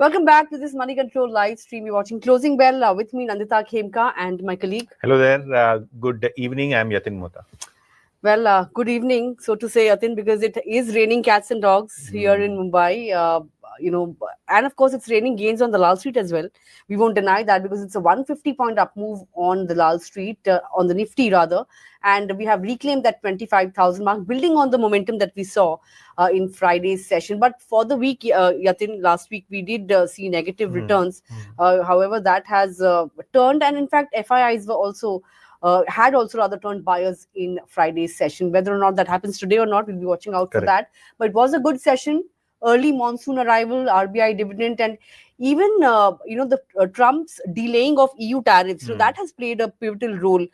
Welcome back to this MoneyControl live stream. You're watching Closing Bell with me, Nandita Khemka, and my colleague. Hello there. Good evening. I'm Yatin Mota. Well, good evening, so to say, Yatin, because it is raining cats and dogs here in Mumbai. And of course, it's raining gains on the Lal Street as well. We won't deny that because it's a 150-point up move on the Lal Street, on the Nifty rather. And we have reclaimed that 25,000 mark, building on the momentum that we saw in Friday's session. But for the week, Yatin, last week we did see negative returns. However, that has turned, and in fact, FIIs were also had also rather turned buyers in Friday's session. Whether or not that happens today or not, we'll be watching out for that. But it was a good session. Early monsoon arrival, RBI dividend, and even the Trump's delaying of EU tariffs. So that has played a pivotal role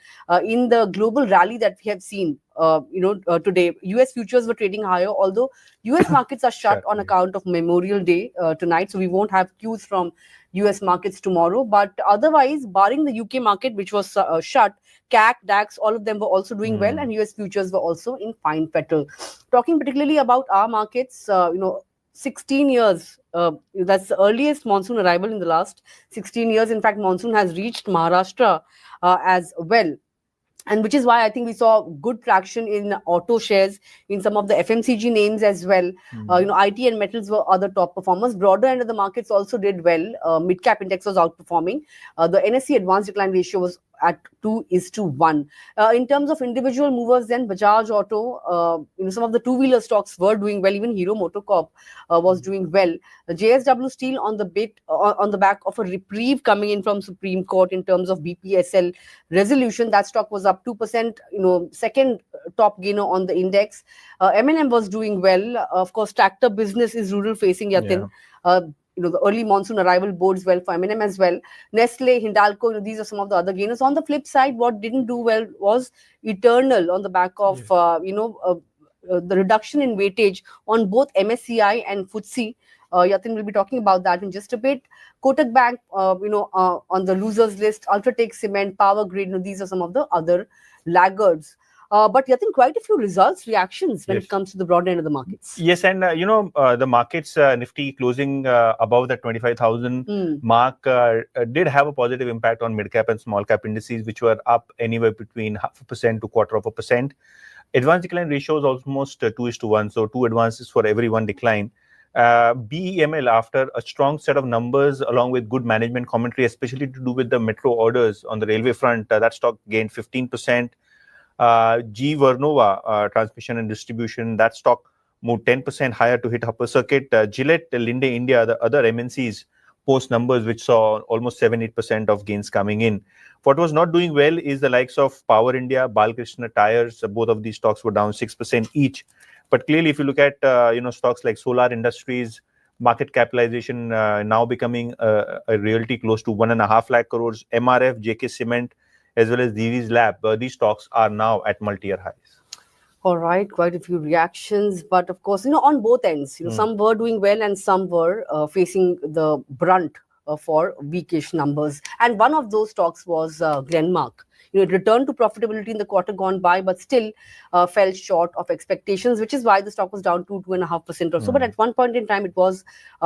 in the global rally that we have seen. Today, US futures were trading higher, although US markets are shut on account of Memorial Day tonight. So we won't have cues from US markets tomorrow. But otherwise, barring the UK market, which was shut, CAC, DAX, all of them were also doing well, and US futures were also in fine fettle. Talking particularly about our markets, 16 years, that's the earliest monsoon arrival in the last 16 years. In fact, monsoon has reached Maharashtra as well. And which is why I think we saw good traction in auto shares, in some of the FMCG names as well. IT and metals were other top performers. Broader end of the markets also did well. Mid-cap index was outperforming. The NSE advanced decline ratio was at 2:1. In terms of individual movers, then Bajaj Auto, some of the two-wheeler stocks were doing well. Even Hero MotoCorp was doing well. JSW Steel on the back of a reprieve coming in from Supreme Court in terms of BPSL resolution. That stock was up 2%. Second top gainer on the index. M&M was doing well. Of course, tractor business is rural facing, Yatin. The early monsoon arrival bodes well for M&M as well. Nestle, Hindalco, these are some of the other gainers. On the flip side, what didn't do well was Eternal on the back of, the reduction in weightage on both MSCI and FTSE. Yatin will be talking about that in just a bit. Kotak Bank, on the losers list. Ultratech Cement, Power Grid, these are some of the other laggards. But Yatin, quite a few reactions when it comes to the broad end of the markets. Yes, and the markets, Nifty closing above the 25,000 mark did have a positive impact on mid-cap and small-cap indices, which were up anywhere between 0.5% to 0.25%. Advanced decline ratio is almost 2:1, so 2 advances for every 1 decline. BEML, after a strong set of numbers along with good management commentary, especially to do with the metro orders on the railway front, that stock gained 15%. G Vernova, transmission and distribution, that stock moved 10% higher to hit upper circuit. Gillette, Linde India, the other MNCs post numbers which saw almost 7-8% of gains coming in. What was not doing well is the likes of Power India, Balkrishna Tires. Both of these stocks were down 6% each. But clearly, if you look at stocks like Solar Industries, market capitalization now becoming a realty close to 1.5 lakh crores. MRF, JK Cement, as well as Divi's Lab, these stocks are now at multi-year highs. All right, quite a few reactions, but of course, on both ends, some were doing well and some were facing the brunt for weakish numbers. And one of those stocks was Glenmark. It returned to profitability in the quarter gone by, but still fell short of expectations, which is why the stock was down 2.5% or so. But at one point in time, it was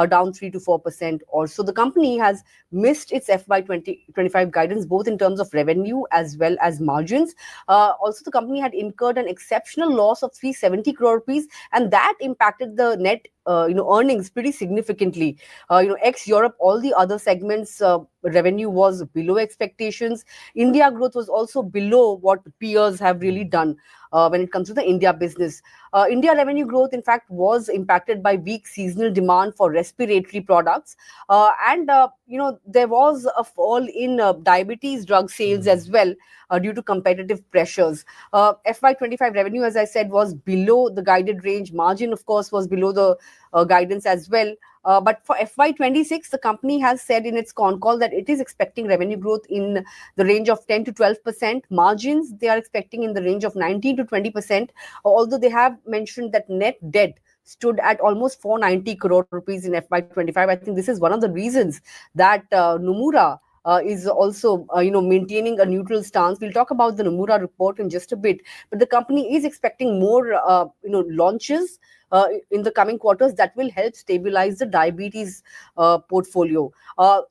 down 3 to 4% or so. The company has missed its FY 2025 guidance, both in terms of revenue as well as margins. Also, the company had incurred an exceptional loss of 370 crore rupees, and that impacted the net earnings pretty significantly. Ex-Europe, all the other segments, revenue was below expectations. India growth was also below what peers have really done when it comes to the India business. India revenue growth, in fact, was impacted by weak seasonal demand for respiratory products. And there was a fall in diabetes drug sales as well due to competitive pressures. FY25 revenue, as I said, was below the guided range. Margin, of course, was below the guidance as well. But for FY26, the company has said in its con call that it is expecting revenue growth in the range of 10 to 12%. Margins, they are expecting in the range of 19 to 20%, although they have mentioned that net debt stood at almost 490 crore rupees in FY25. I think this is one of the reasons that Nomura is also, maintaining a neutral stance. We'll talk about the Nomura report in just a bit, but the company is expecting more, launches in the coming quarters that will help stabilize the diabetes portfolio.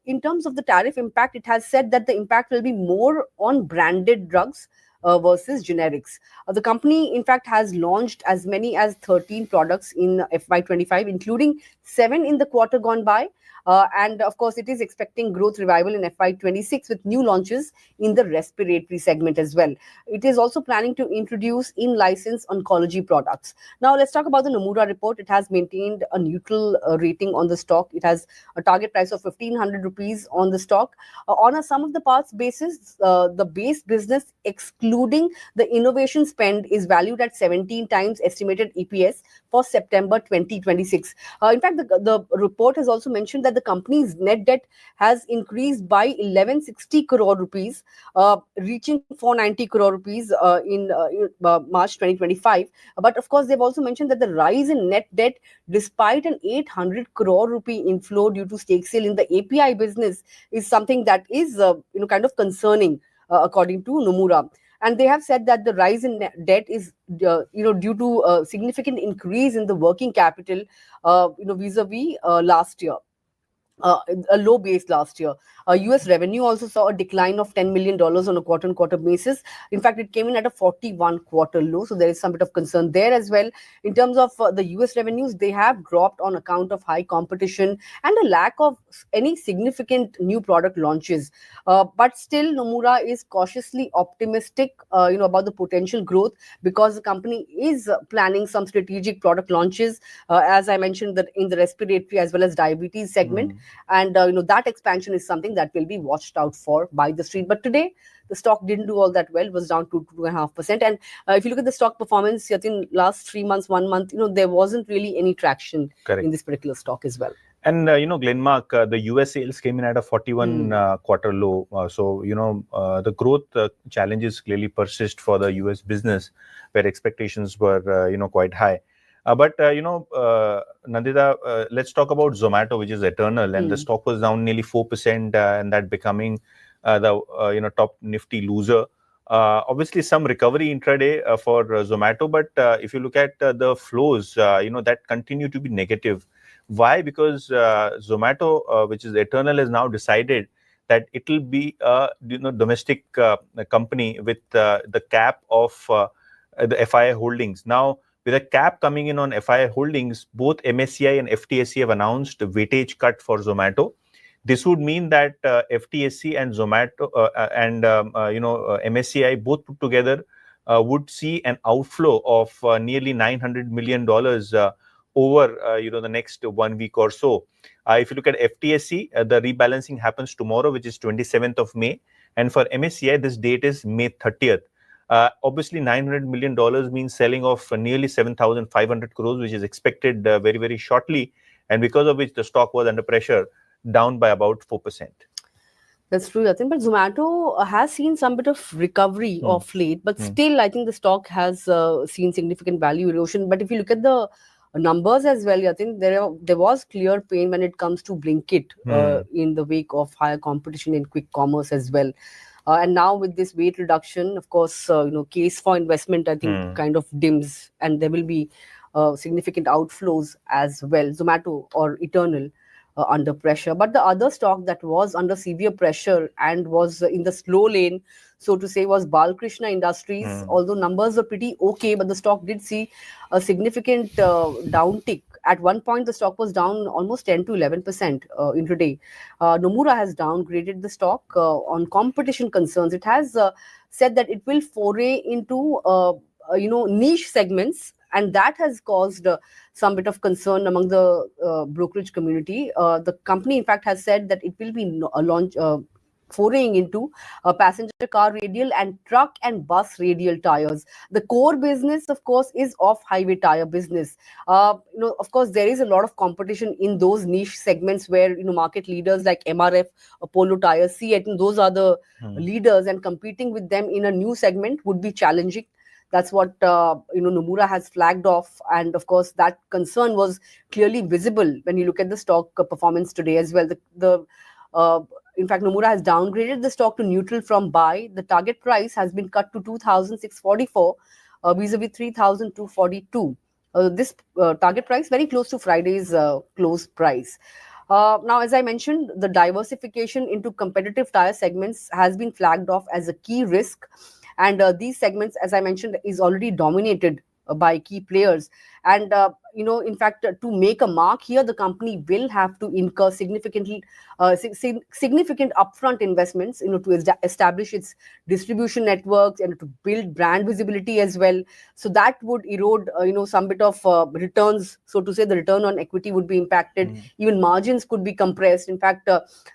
In terms of the tariff impact, it has said that the impact will be more on branded drugs versus generics. The company, in fact, has launched as many as 13 products in FY25, including 7 in the quarter gone by. And of course, it is expecting growth revival in FY26 with new launches in the respiratory segment as well. It is also planning to introduce in-license oncology products. Now, let's talk about the Nomura report. It has maintained a neutral rating on the stock. It has a target price of 1,500 rupees on the stock. On a sum of the parts basis, the base business, excluding the innovation spend, is valued at 17 times estimated EPS for September 2026. In fact, the report has also mentioned that the company's net debt has increased by 1160 crore rupees, reaching 490 crore rupees in March 2025. But of course, they've also mentioned that the rise in net debt, despite an 800 crore rupee inflow due to stake sale in the API business, is something that is kind of concerning, according to Nomura. And they have said that the rise in debt is due to a significant increase in the working capital, vis-a-vis last year. A low base last year. US revenue also saw a decline of $10 million on a quarter-on-quarter basis. In fact, it came in at a 41 quarter low. So there is some bit of concern there as well. In terms of the US revenues, they have dropped on account of high competition and a lack of any significant new product launches. But still, Nomura is cautiously optimistic, about the potential growth, because the company is planning some strategic product launches, as I mentioned, that in the respiratory as well as diabetes segment. And that expansion is something that will be watched out for by the street. But today, the stock didn't do all that well, was down to 2.5%. And if you look at the stock performance, I think last 3 months, 1 month, there wasn't really any traction in this particular stock as well. And, Glenmark, the US sales came in at a 41 quarter low. So, the growth challenges clearly persist for the US business, where expectations were, quite high. But Nandita, let's talk about Zomato, which is eternal, and the stock was down nearly 4%, and that becoming the top nifty loser. Obviously, some recovery intraday for Zomato, but if you look at the flows, that continue to be negative. Why? Because Zomato, which is eternal, has now decided that it will be a domestic company with the cap of the FII holdings. Now, with a cap coming in on FII holdings, both MSCI and FTSE have announced a weightage cut for Zomato. This would mean that FTSE and Zomato and MSCI both put together would see an outflow of nearly $900 million over the next 1 week or so. If you look at FTSE, the rebalancing happens tomorrow, which is 27th of May, and for MSCI, this date is May 30th. Obviously, $900 million means selling of nearly 7,500 crores, which is expected very, very shortly, and because of which the stock was under pressure, down by about 4%. That's true, I think. But Zomato has seen some bit of recovery of late, but still, I think the stock has seen significant value erosion. But if you look at the numbers as well, I think there was clear pain when it comes to Blinkit in the wake of higher competition in quick commerce as well. And now with this weight reduction, of course, case for investment, I think, kind of dims, and there will be significant outflows as well. Zomato or Eternal under pressure. But the other stock that was under severe pressure and was in the slow lane, so to say, was Balkrishna Industries. Although numbers were pretty okay, but the stock did see a significant downtick. At one point, the stock was down almost 10 to 11% intraday. Nomura has downgraded the stock on competition concerns. It has said that it will foray into niche segments, and that has caused some bit of concern among the brokerage community. The company, in fact, has said that it will be foraying into passenger car radial and truck and bus radial tires. The core business, of course, is off-highway tire business. Of course, there is a lot of competition in those niche segments where market leaders like MRF, Apollo Tires, see it, and those are the leaders, and competing with them in a new segment would be challenging. That's what Nomura has flagged off, and of course that concern was clearly visible when you look at the stock performance today as well. The In fact, Nomura has downgraded the stock to neutral from buy. The target price has been cut to 2,644 vis-a-vis 3,242. This target price very close to Friday's close price. Now, as I mentioned, the diversification into competitive tire segments has been flagged off as a key risk. And these segments, as I mentioned, is already dominated by key players. And, in fact, to make a mark here, the company will have to incur significant upfront investments, to establish its distribution networks and to build brand visibility as well. So that would erode, some bit of returns. So to say, the return on equity would be impacted. Even margins could be compressed. In fact,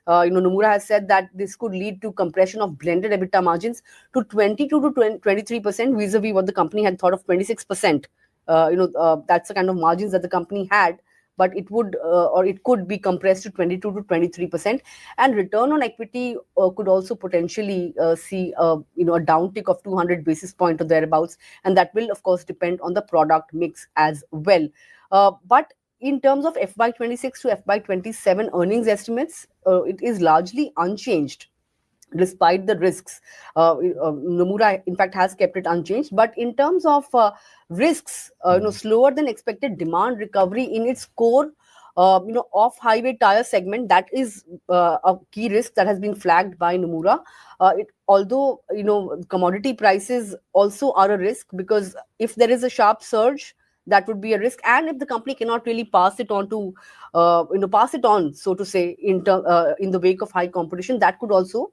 Nomura has said that this could lead to compression of blended EBITDA margins to 22 to 23% vis-a-vis what the company had thought of 26%. That's the kind of margins that the company had, but it would or it could be compressed to 22 to 23%, and return on equity could also potentially see a downtick of 200 basis point or thereabouts, and that will of course depend on the product mix as well. But in terms of FY26 to FY27 earnings estimates, it is largely unchanged despite the risks. Nomura, in fact, has kept it unchanged. But in terms of risks, slower than expected demand recovery in its core, off-highway tire segment, that is a key risk that has been flagged by Nomura. Although, commodity prices also are a risk, because if there is a sharp surge, that would be a risk. And if the company cannot really pass it on, so to say, in the wake of high competition, that could also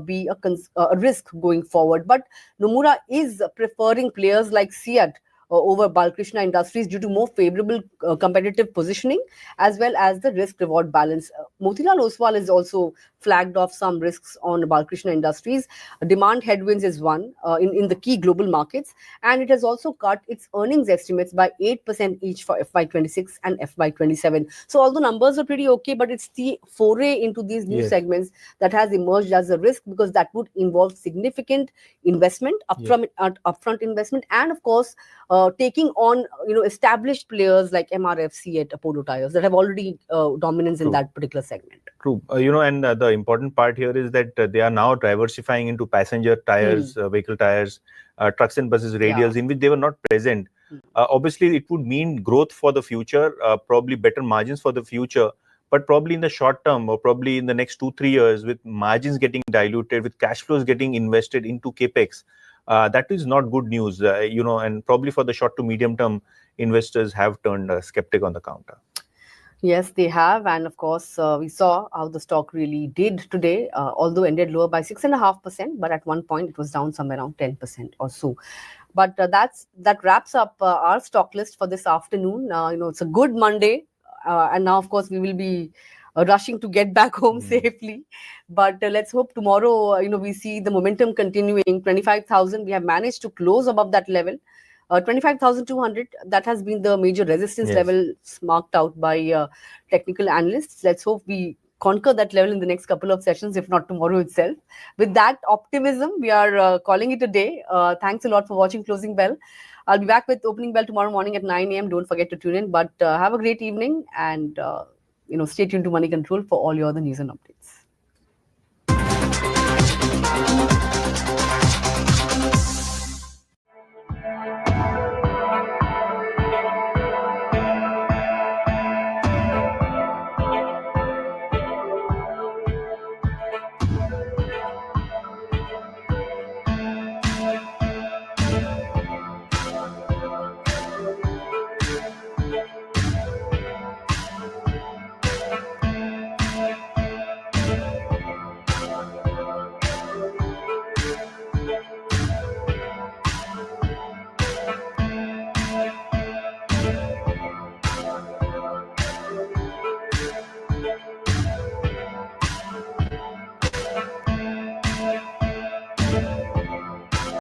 be a risk going forward. But Nomura is preferring players like Seat over Balkrishna Industries due to more favorable competitive positioning, as well as the risk-reward balance. Motilal Oswal has also flagged off some risks on Balkrishna Industries. Demand headwinds is one in the key global markets, and it has also cut its earnings estimates by 8% each for FY26 and FY27. So although numbers are pretty okay, but it's the foray into these new segments that has emerged as a risk, because that would involve significant investment, upfront investment, and of course taking on established players like MRF, Seat, Apollo Tires that have already dominance in that particular segment. True. And the important part here is that they are now diversifying into passenger tires, vehicle tires, trucks and buses, radials, in which they were not present. Obviously, it would mean growth for the future, probably better margins for the future, but probably in the short term, or probably in the next 2-3 years, with margins getting diluted, with cash flows getting invested into capex, that is not good news. And probably for the short to medium term, investors have turned skeptic on the counter. Yes, they have. And of course, we saw how the stock really did today, although ended lower by 6.5%. But at one point, it was down somewhere around 10% or so. But that wraps up our stock list for this afternoon. It's a good Monday. And now, of course, we will be rushing to get back home safely. But let's hope tomorrow, we see the momentum continuing. 25,000, we have managed to close above that level. 25,200, that has been the major resistance level marked out by technical analysts. Let's hope we conquer that level in the next couple of sessions, if not tomorrow itself. With that optimism, we are calling it a day. Thanks a lot for watching Closing Bell. I'll be back with Opening Bell tomorrow morning at 9 a.m. Don't forget to tune in. But have a great evening, and stay tuned to Money Control for all your other news and updates.